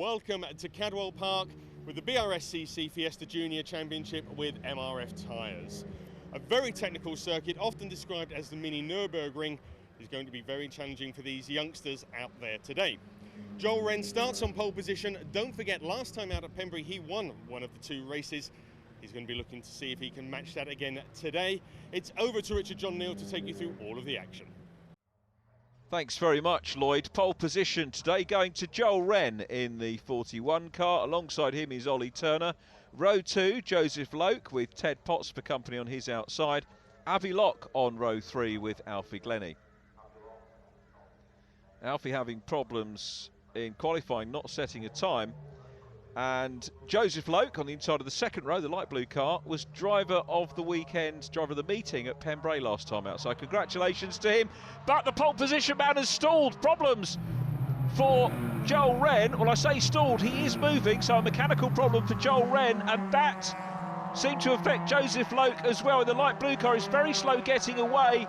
welcome to Cadwell Park with the BRSCC Fiesta Junior Championship with MRF tyres. A very technical circuit, often described as the mini Nürburgring, is going to be very challenging for these youngsters out there today. Joel Wren starts on pole position. Don't forget, last time out at Pembrey he won one of the two races. He's going to be looking to see if he can match that again today. It's over to Richard John Neal to take you through all of the action. Thanks very much, Lloyd. Pole position today going to Joel Wren in the 41 car. Alongside him is Ollie Turner. Row 2, Joseph Loke with Ted Potts for company on his outside. Avi Locke on row 3 with Alfie Glennie. Alfie having problems in qualifying, not setting a time. And Joseph Loke on the inside of the second row, the light blue car, was driver of the weekend, driver of the meeting at Pembrey last time out. So congratulations to him. But the pole position man has stalled. Problems for Joel Wren. Well, I say stalled, he is moving, so a mechanical problem for Joel Wren, and that seemed to affect Joseph Loke as well. The light blue car is very slow getting away.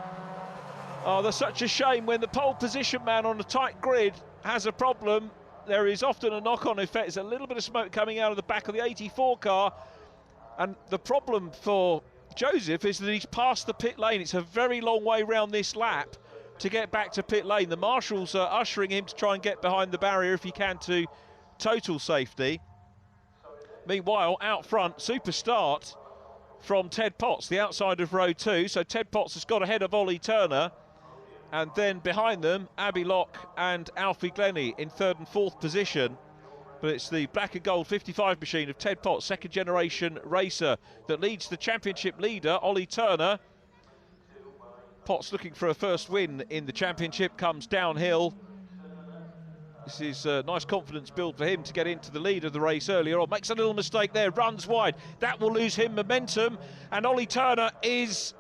Oh, that's such a shame when the pole position man on a tight grid has a problem. There is often a knock-on effect. There's a little bit of smoke coming out of the back of the 84 car. And the problem for Joseph is that he's past the pit lane. It's a very long way round this lap to get back to pit lane. The marshals are ushering him to try and get behind the barrier if he can to total safety. Meanwhile, out front, super start from Ted Potts, the outside of row 2. So Ted Potts has got ahead of Ollie Turner. And then behind them, Abbey Locke and Alfie Glennie in third and fourth position. But it's the black and gold 55 machine of Ted Potts, second generation racer, that leads the championship leader, Ollie Turner. Potts looking for a first win in the championship, comes downhill. This is a nice confidence build for him to get into the lead of the race earlier on. Makes a little mistake there, runs wide. That will lose him momentum. And Ollie Turner is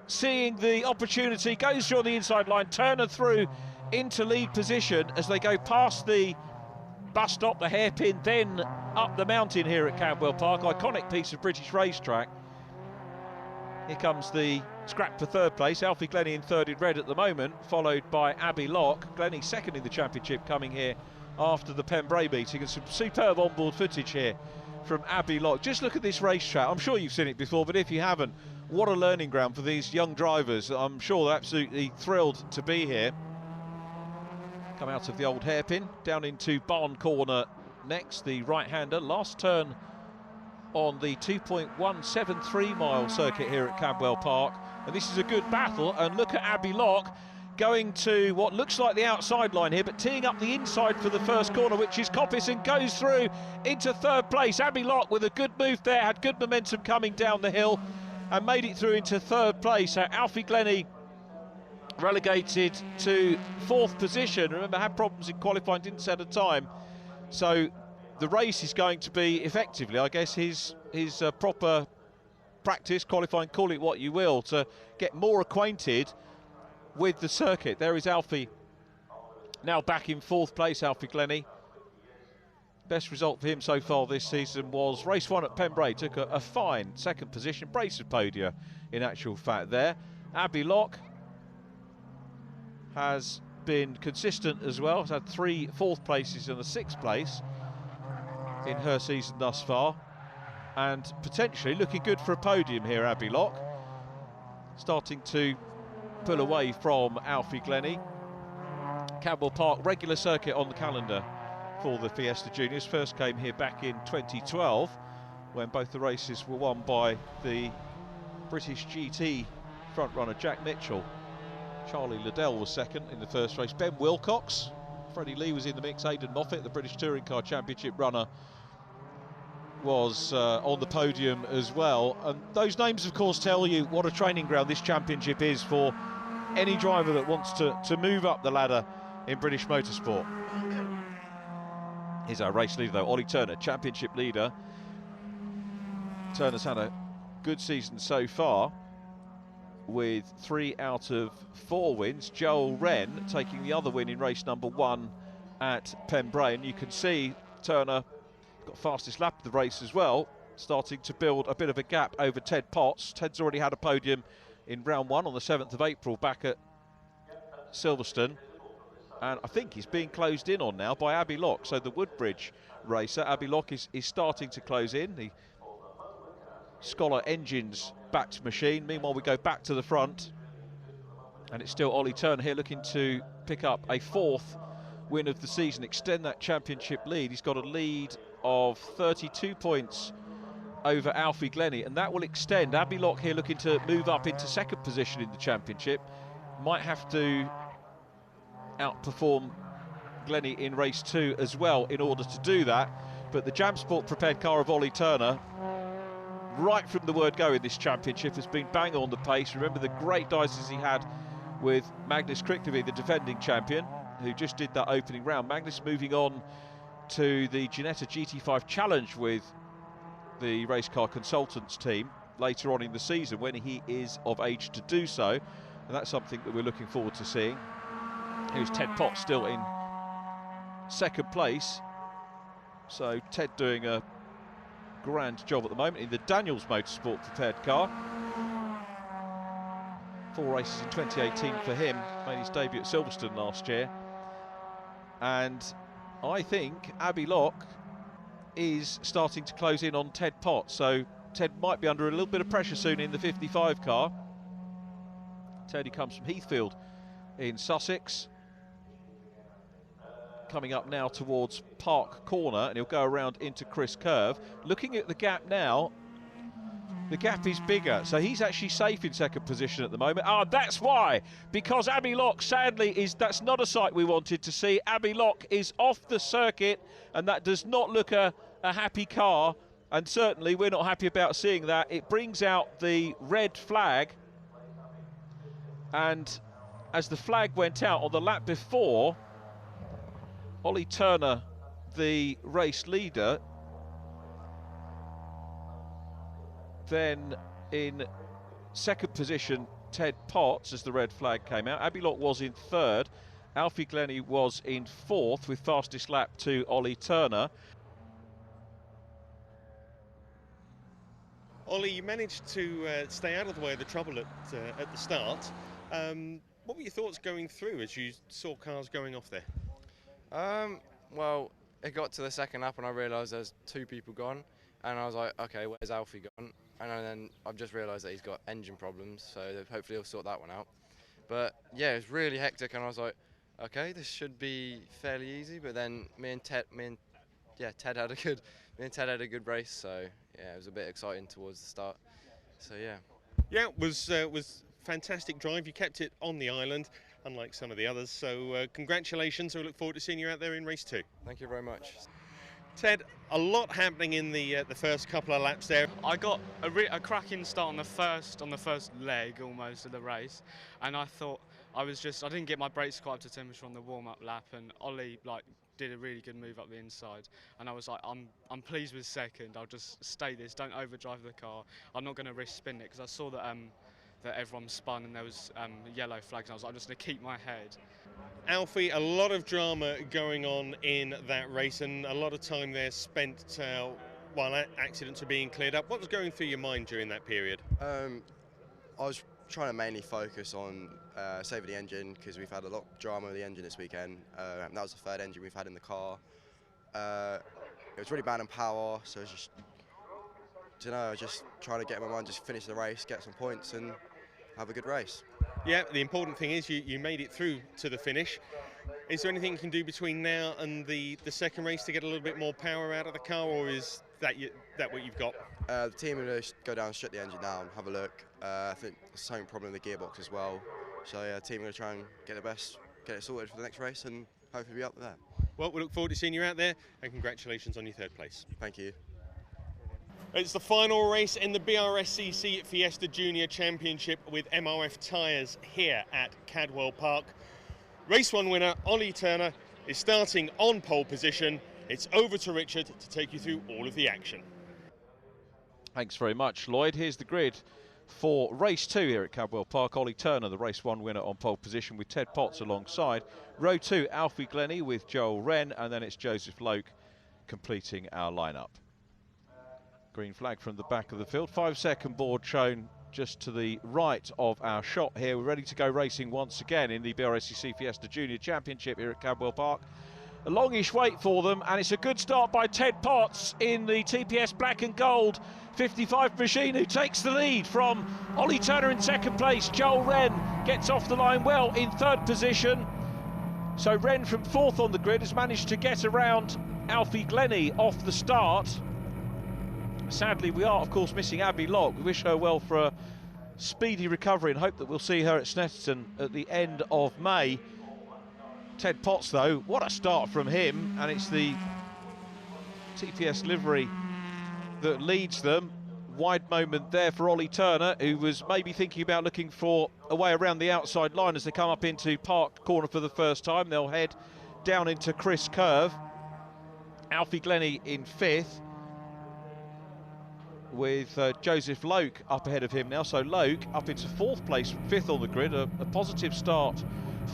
seeing the opportunity, goes through on the inside line, Turner through into lead position as they go past the bus stop, the hairpin, then up the mountain here at Cadwell Park. Iconic piece of British racetrack. Here comes the scrap for third place. Alfie Glennie in third in red at the moment, followed by Abbey Locke. Glennie second in the championship, coming here after the Pembrey meeting. And some superb onboard footage here from Abbey Locke. Just look at this racetrack. I'm sure you've seen it before, but if you haven't, what a learning ground for these young drivers. I'm sure they're absolutely thrilled to be here. Come out of the old hairpin, down into Barn Corner next, the right-hander. Last turn on the 2.173 mile circuit here at Cadwell Park. And this is a good battle, and look at Abbey Locke going to what looks like the outside line here, but teeing up the inside for the first corner, which is Coppice, and goes through into third place. Abbey Locke with a good move there, had good momentum coming down the hill, and made it through into third place. Alfie Glennie relegated to fourth position. Remember, had problems in qualifying, didn't set a time. So the race is going to be effectively, I guess, his proper practice, qualifying, call it what you will, to get more acquainted with the circuit. There is Alfie now back in fourth place, Alfie Glennie. Best result for him so far this season was race 1 at Pembrey. Took a fine second position, brace of podia in actual fact there. Abbey Locke has been consistent as well. Has had 3 fourth places and a 6th place in her season thus far, and potentially looking good for a podium here. Abbey Locke starting to pull away from Alfie Glennie. Cadwell Park, regular circuit on the calendar for the Fiesta Juniors. First came here back in 2012 when both the races were won by the British GT front-runner Jack Mitchell. Charlie Liddell was second in the first race. Ben Wilcox, Freddie Lee was in the mix. Aidan Moffat, the British Touring Car Championship runner, was on the podium as well. And those names, of course, tell you what a training ground this championship is for any driver that wants to move up the ladder in British motorsport. Here's our race leader, though, Ollie Turner, championship leader. Turner's had a good season so far with 3 out of 4 wins. Joel Wren taking the other win in race number 1 at Pembrey. And you can see Turner got fastest lap of the race as well, starting to build a bit of a gap over Ted Potts. Ted's already had a podium in round 1 on the 7th of April back at Silverstone. and I think he's being closed in on now by Abbey Lock. So the Woodbridge racer, Abbey Lock, is starting to close in. The Scholar Engines backed machine. Meanwhile, we go back to the front, and it's still Ollie Turner here looking to pick up a 4th win of the season, extend that championship lead. He's got a lead of 32 points over Alfie Glennie, and that will extend. Abbey Lock here looking to move up into 2nd position in the championship. Might have to outperform Glennie in race 2 as well in order to do that. But the Jam Sport prepared car of Ollie Turner, right from the word go in this championship, has been bang on the pace. Remember the great dices he had with Magnus Krickneby, the defending champion, who just did that opening round. Magnus moving on to the Ginetta GT5 Challenge with the race car consultants team later on in the season when he is of age to do so, and that's something that we're looking forward to seeing. Here's Ted Potts still in 2nd place, so Ted doing a grand job at the moment in the Daniels Motorsport prepared car. 4 races in 2018 for him, made his debut at Silverstone last year, and I think Abbey Lock is starting to close in on Ted Potts, so Ted might be under a little bit of pressure soon in the 55 car. Ted, he comes from Heathfield in Sussex, coming up now towards Park Corner, and he'll go around into Chris Curve. Looking at the gap now, the gap is bigger, so he's actually safe in 2nd position at the moment. Ah, that's why, because Abbey Lock, sadly, that's not a sight we wanted to see. Abbey Lock is off the circuit, and that does not look a happy car, and certainly we're not happy about seeing that. It brings out the red flag, and as the flag went out on the lap before, Ollie Turner, the race leader, then in 2nd position Ted Potts as the red flag came out. Abbey Lock was in 3rd, Alfie Glennie was in 4th with fastest lap to Ollie Turner. Ollie, you managed to stay out of the way of the trouble at the start. What were your thoughts going through as you saw cars going off there? Well, it got to the 2nd lap and I realised there's 2 people gone, and I was like, okay, where's Alfie gone? And then I've just realised that he's got engine problems, so hopefully he'll sort that one out. But yeah, it was really hectic, and I was like, okay, this should be fairly easy. But then Ted had a good race, so yeah, it was a bit exciting towards the start. So yeah. Yeah, it was fantastic drive. You kept it on the island, unlike some of the others. So congratulations. We look forward to seeing you out there in race 2. Thank you very much. Ted, a lot happening in the first couple of laps there. I got a cracking start on the first leg almost of the race, and I thought I didn't get my brakes quite up to temperature on the warm-up lap, and Ollie did a really good move up the inside, and I was like, I'm pleased with 2nd. I'll just stay this, don't overdrive the car. I'm not going to risk spinning it, because I saw that that everyone spun and there was yellow flags, and I was like, I'm just going to keep my head. Alfie, a lot of drama going on in that race, and a lot of time there spent while accidents were being cleared up. What was going through your mind during that period? I was trying to mainly focus on saving the engine, because we've had a lot of drama with the engine this weekend. That was the 3rd engine we've had in the car. It was really bad in power, so I was just trying to get in my mind, just finish the race, get some points and have a good race. Yeah, the important thing is you made it through to the finish. Is there anything you can do between now and the 2nd race to get a little bit more power out of the car, or is that what you've got? The team are going to go down and shut the engine down, have a look. I think there's the same problem in the gearbox as well. So yeah, the team are going to try and get it sorted for the next race and hopefully be up there. Well, we look forward to seeing you out there, and congratulations on your 3rd place. Thank you. It's the final race in the BRSCC Fiesta Junior Championship with MRF tyres here at Cadwell Park. Race 1 winner Ollie Turner is starting on pole position. It's over to Richard to take you through all of the action. Thanks very much, Lloyd. Here's the grid for race 2 here at Cadwell Park. Ollie Turner, the race 1 winner, on pole position with Ted Potts alongside. Row 2, Alfie Glennie with Joel Wren, and then it's Joseph Loke completing our lineup. Green flag from the back of the field. 5-second board shown just to the right of our shot here. We're ready to go racing once again in the BRSCC Fiesta Junior Championship here at Cadwell Park. A longish wait for them, and it's a good start by Ted Potts in the TPS Black and Gold 55 machine, who takes the lead from Ollie Turner in second place. Joel Wren gets off the line well in third position. So Wren from fourth on the grid has managed to get around Alfie Glennie off the start. Sadly, we are, of course, missing Abby Locke. We wish her well for a speedy recovery and hope that we'll see her at Snetterton at the end of May. Ted Potts, though, what a start from him, and it's the TPS livery that leads them. Wide moment there for Ollie Turner, who was maybe thinking about looking for a way around the outside line as they come up into Park Corner for the first time. They'll head down into Chris Curve. Alfie Glennie in fifth, with Joseph Loke up ahead of him now. So Loke up into fourth place, fifth on the grid. A positive start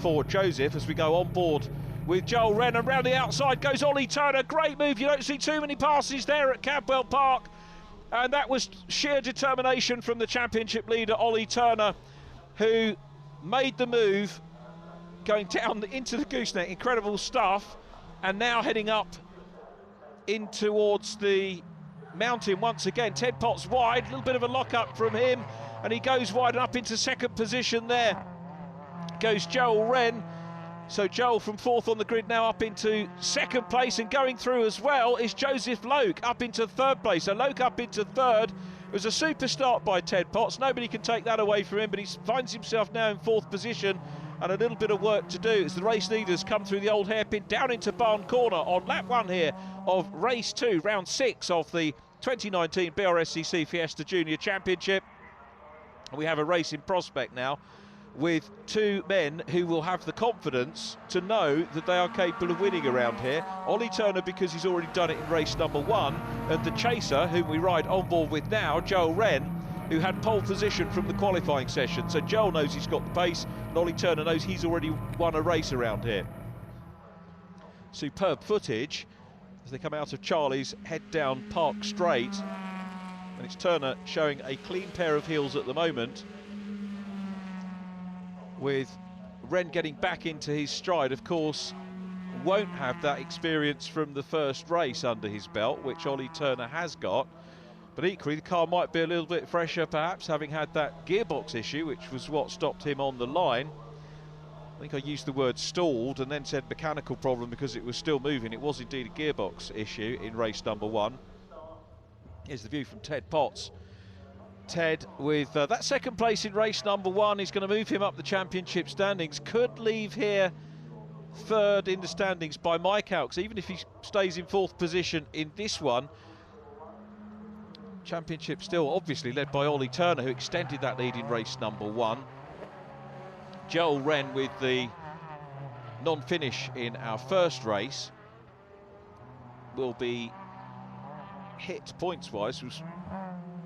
for Joseph as we go on board with Joel Wren, and round the outside goes Ollie Turner. Great move. You don't see too many passes there at Cadwell Park, and that was sheer determination from the championship leader Ollie Turner, who made the move going down into the gooseneck. Incredible stuff. And now heading up in towards the mountain once again. Ted Potts wide, a little bit of a lock-up from him, and he goes wide and up into second position there goes Joel Wren. So Joel from fourth on the grid now up into second place, and going through as well is Joseph Loke up into third place. So Loke up into third. It was a super start by Ted Potts. Nobody can take that away from him, but he finds himself now in fourth position, and a little bit of work to do as the race leaders come through the old hairpin down into Barn Corner on lap one here of race 2, round 6 of the 2019 BRSCC Fiesta Junior Championship. We have a race in prospect now with two men who will have the confidence to know that they are capable of winning around here. Ollie Turner, because he's already done it in race number 1, and the chaser, whom we ride on board with now, Joel Wren, who had pole position from the qualifying session. So Joel knows he's got the pace, and Ollie Turner knows he's already won a race around here. Superb footage as they come out of Charlie's, head down Park Straight, and it's Turner showing a clean pair of heels at the moment, with Wren getting back into his stride. Of course, won't have that experience from the first race under his belt, which Ollie Turner has got, but equally the car might be a little bit fresher perhaps, having had that gearbox issue, which was what stopped him on the line. I think I used the word stalled and then said mechanical problem because it was still moving. It was indeed a gearbox issue in race number 1. Here's the view from Ted Potts. Ted with that second place in race number 1 is going to move him up the championship standings. Could leave here third in the standings by my calcs, even if he stays in fourth position in this one. Championship still obviously led by Ollie Turner, who extended that lead in race number 1. Joel Wren with the non-finish in our first race will be hit points-wise, was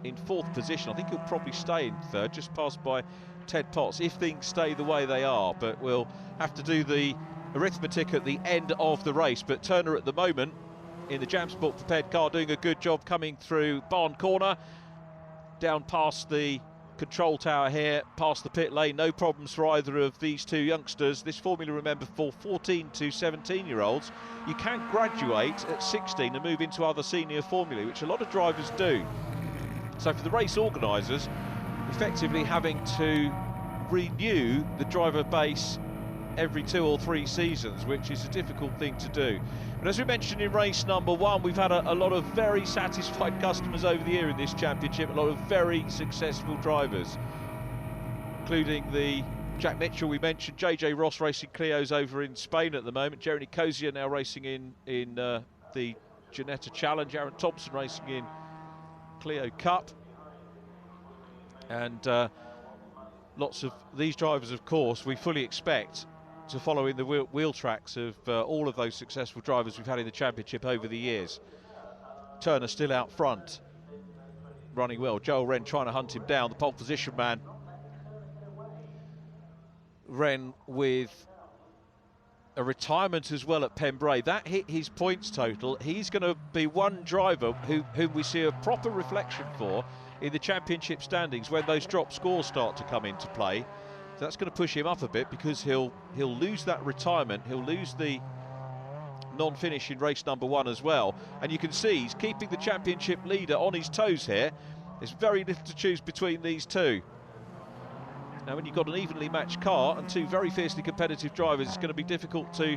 in fourth position. I think he'll probably stay in third, just passed by Ted Potts, if things stay the way they are, but we'll have to do the arithmetic at the end of the race. But Turner at the moment in the Jam Sport prepared car doing a good job coming through Barn Corner, down past the control tower here, past the pit lane. No problems for either of these two youngsters. This formula, remember, for 14 to 17-year-olds. You can graduate at 16 and move into other senior formulae, which a lot of drivers do. So for the race organisers, effectively having to renew the driver base every 2 or 3 seasons, which is a difficult thing to do. But as we mentioned in race number 1, we've had a lot of very satisfied customers over the year in this championship, a lot of very successful drivers, including the Jack Mitchell we mentioned, JJ Ross racing Clios over in Spain at the moment, Jeremy Cozier now racing in the Ginetta Challenge, Aaron Thompson racing in Clio Cup, and lots of these drivers, of course, we fully expect to follow in the wheel tracks of all of those successful drivers we've had in the championship over the years. Turner still out front, running well. Joel Wren trying to hunt him down, the pole position man. Wren with a retirement as well at Pembrey. That hit his points total. He's going to be one driver whom we see a proper reflection for in the championship standings when those drop scores start to come into play. So that's going to push him up a bit, because he'll lose that retirement, he'll lose the non-finish in race number 1 as well. And you can see he's keeping the championship leader on his toes here. There's very little to choose between these two. Now, when you've got an evenly matched car and two very fiercely competitive drivers, it's going to be difficult to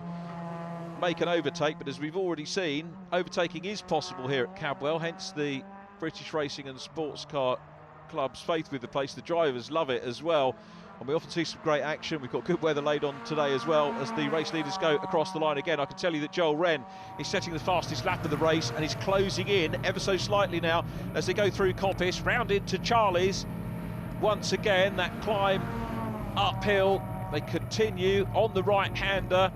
make an overtake, but as we've already seen, overtaking is possible here at Cadwell, hence the British Racing and Sports Car Club's faith with the place. The drivers love it as well, and we often see some great action. We've got good weather laid on today as well as the race leaders go across the line again. I can tell you that Joel Wren is setting the fastest lap of the race and is closing in ever so slightly now as they go through Coppice, round into Charlie's. Once again, that climb uphill, they continue on the right-hander.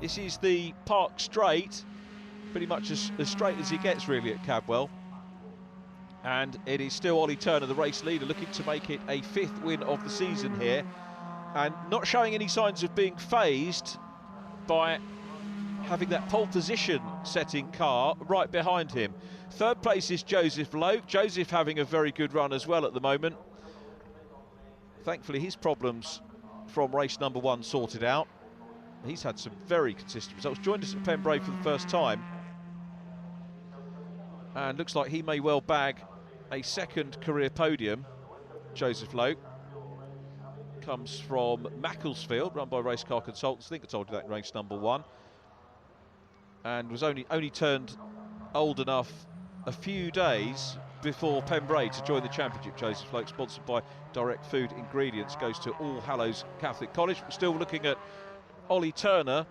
This is the Park Straight, pretty much as straight as it gets really at Cadwell. And it is still Ollie Turner, the race leader, looking to make it a 5th win of the season here, and not showing any signs of being phased by having that pole position setting car right behind him. 3rd place is Joseph Lowe. Joseph having a very good run as well at the moment. Thankfully his problems from race number 1 sorted out. He's had some very consistent results. Joined us at Pembrey for the first time, and looks like he may well bag a 2nd career podium. Joseph Lowe comes from Macclesfield, run by Race Car Consultants. I think I told you that in race number 1, and was only turned old enough a few days before Pembrey to join the championship. Joseph Lowe, sponsored by Direct Food Ingredients, goes to All Hallows Catholic College. We're still looking at Ollie Turner,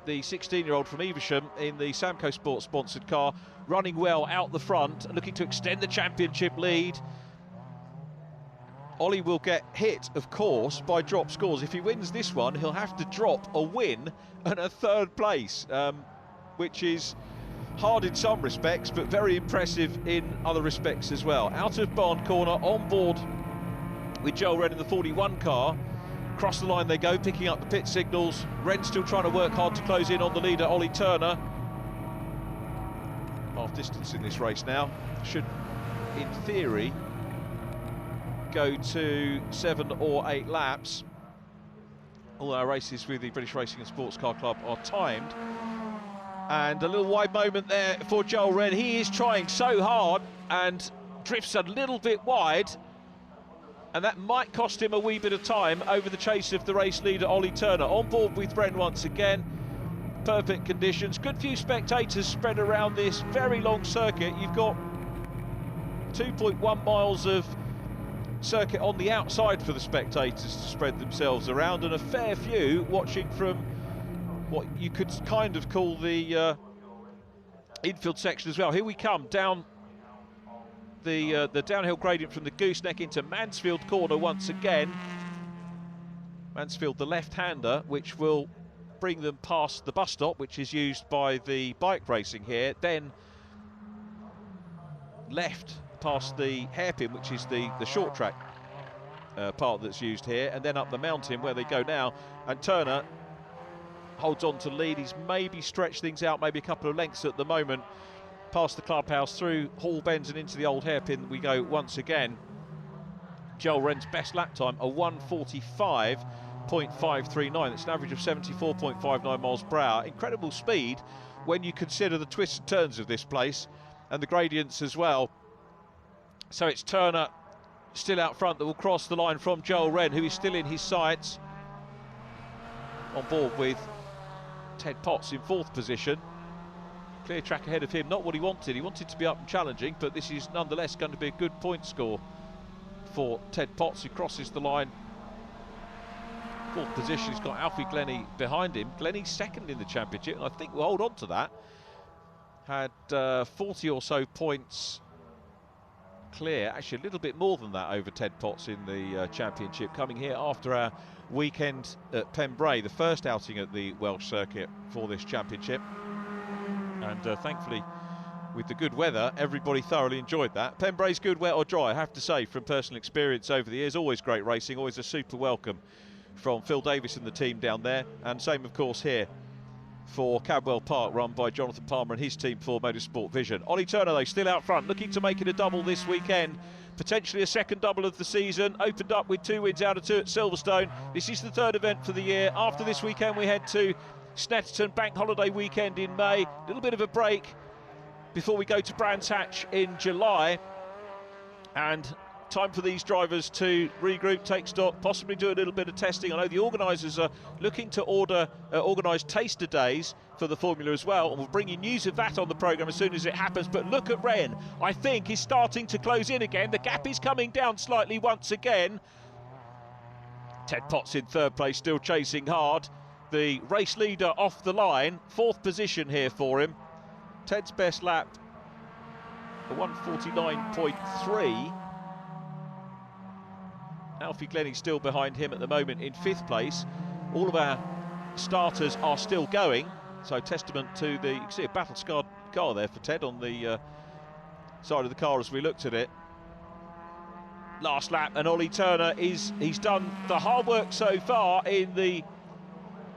the 16-year-old from Evesham in the Samco Sport sponsored car, running well out the front and looking to extend the championship lead. Ollie will get hit, of course, by drop scores. If he wins this one, he'll have to drop a win and a 3rd place, which is hard in some respects, but very impressive in other respects as well. Out of Barn Corner, on board with Joel Wren in the 41 car. Across the line they go, picking up the pit signals. Wren still trying to work hard to close in on the leader, Ollie Turner. Half distance in this race now. Should, in theory, go to 7 or 8 laps. All our races with the British Racing and Sports Car Club are timed. And a little wide moment there for Joel Wren. He is trying so hard and drifts a little bit wide, and that might cost him a wee bit of time over the chase of the race leader, Ollie Turner. On board with Wren once again. Perfect conditions. Good few spectators spread around this very long circuit. You've got 2.1 miles of circuit on the outside for the spectators to spread themselves around, and a fair few watching from what you could kind of call the infield section as well. Here we come down the downhill gradient from the Gooseneck into Mansfield Corner once again. Mansfield, the left-hander, which will bring them past the bus stop, which is used by the bike racing here, then left past the hairpin, which is the short track part that's used here, and then up the mountain where they go now. And Turner holds on to lead. He's maybe stretched things out, maybe a couple of lengths at the moment. Past the clubhouse, through Hall Bends and into the old hairpin we go once again. Joel Wren's best lap time, a 1:45.539. It's an average of 74.59 miles per hour. Incredible speed when you consider the twists and turns of this place and the gradients as well. So it's Turner still out front that will cross the line from Joel Wren, who is still in his sights. On board with Ted Potts in 4th position. Clear track ahead of him, not what he wanted. He wanted to be up and challenging, but this is nonetheless going to be a good point score for Ted Potts, who crosses the line. 4th position, he's got Alfie Glennie behind him. Glennie's 2nd in the championship, and I think we'll hold on to that. Had 40 or so points clear, actually a little bit more than that over Ted Potts in the championship, coming here after our weekend at Pembrey, the first outing at the Welsh circuit for this championship. And thankfully, with the good weather, everybody thoroughly enjoyed that. Pembrey's good, wet or dry, I have to say, from personal experience over the years. Always great racing, always a super welcome from Phil Davis and the team down there. And same, of course, here for Cadwell Park, run by Jonathan Palmer and his team for Motorsport Vision. Ollie Turner, though, still out front, looking to make it a double this weekend. potentially a second double of the season, opened up with 2 wins out of 2 at Silverstone. This is the 3rd event for the year. After this weekend we head to Snetterton Bank Holiday weekend in May. A little bit of a break before we go to Brands Hatch in July, and time for these drivers to regroup, take stock, possibly do a little bit of testing. I know the organisers are looking to organise taster days for the Formula as well, and we'll bring you news of that on the programme as soon as it happens. But look at Wren, I think is starting to close in again. The gap is coming down slightly once again. Ted Potts in 3rd place, still chasing hard. The race leader off the line, 4th position here for him. Ted's best lap, a 1:49.3. Alfie Glennie still behind him at the moment in 5th place. All of our starters are still going, so testament to the, you can see a battle-scarred car there for Ted on the side of the car as we looked at it. Last lap, and Ollie Turner he's done the hard work so far in the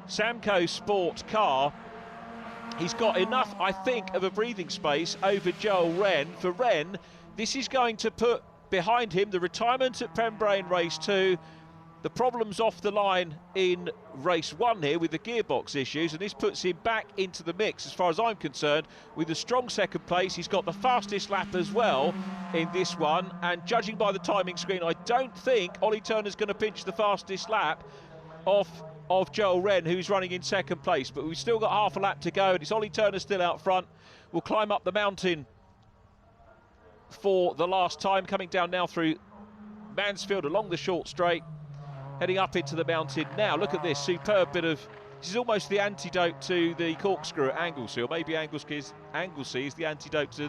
Samco Sport car. He's got enough, I think, of a breathing space over Joel Wren. For Wren, this is going to put behind him the retirement at Pembrey in race 2, the problems off the line in race 1 here with the gearbox issues, and this puts him back into the mix as far as I'm concerned with a strong 2nd place. He's got the fastest lap as well in this one, and judging by the timing screen, I don't think Ollie Turner's going to pinch the fastest lap off of Joel Wren, who's running in 2nd place, but we've still got half a lap to go, and it's Ollie Turner still out front. We'll climb up the mountain for the last time, coming down now through Mansfield along the short straight, heading up into the mountain now. Look at this superb bit of, this is almost the antidote to the corkscrew at Anglesey, or maybe Anglesey is the antidote to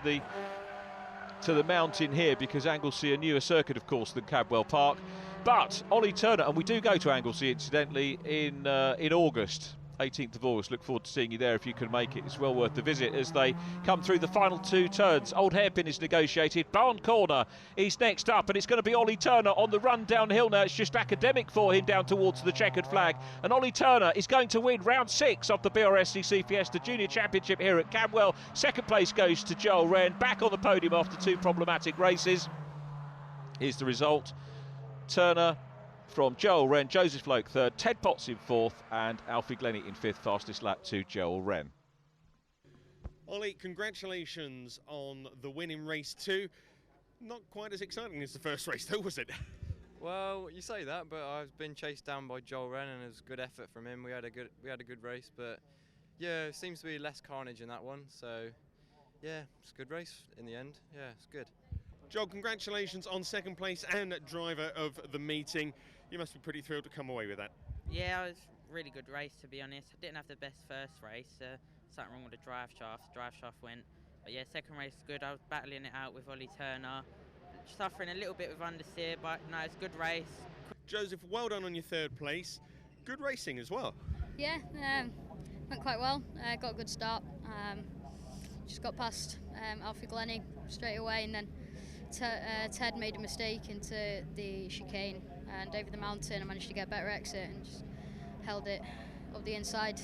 the mountain here, because Anglesey a newer circuit of course than Cadwell Park. But Ollie Turner, and we do go to Anglesey incidentally in August, 18th of August. Look forward to seeing you there if you can make it. It's well worth the visit as they come through the final 2 turns. Old Hairpin is negotiated. Barn Corner is next up, and it's going to be Ollie Turner on the run downhill now. It's just academic for him down towards the checkered flag, and Ollie Turner is going to win round 6 of the BRSCC Fiesta Junior Championship here at Cadwell. 2nd place goes to Joel Wren, back on the podium after 2 problematic races. Here's the result. Turner from Joel Wren, Joseph Loke 3rd, Ted Potts in 4th, and Alfie Glennie in 5th, fastest lap to Joel Wren. Ollie, congratulations on the win in race 2. Not quite as exciting as the first race though, was it? Well, you say that, but I've been chased down by Joel Wren, and it was good effort from him. We had a good race, but yeah, it seems to be less carnage in that one. So yeah, it's a good race in the end. Yeah, it's good. Joel, congratulations on 2nd place and driver of the meeting. You must be pretty thrilled to come away with that. Yeah, it was a really good race to be honest. I didn't have the best first race, something wrong with the drive shaft went. But yeah, 2nd race was good. I was battling it out with Ollie Turner, suffering a little bit with understeer, but no, it's a good race. Joseph, well done on your 3rd place. Good racing as well. Yeah, went quite well. Got a good start. Just got past Alfie Glennie straight away, and then Ted made a mistake into the chicane, and over the mountain I managed to get a better exit and just held it up the inside.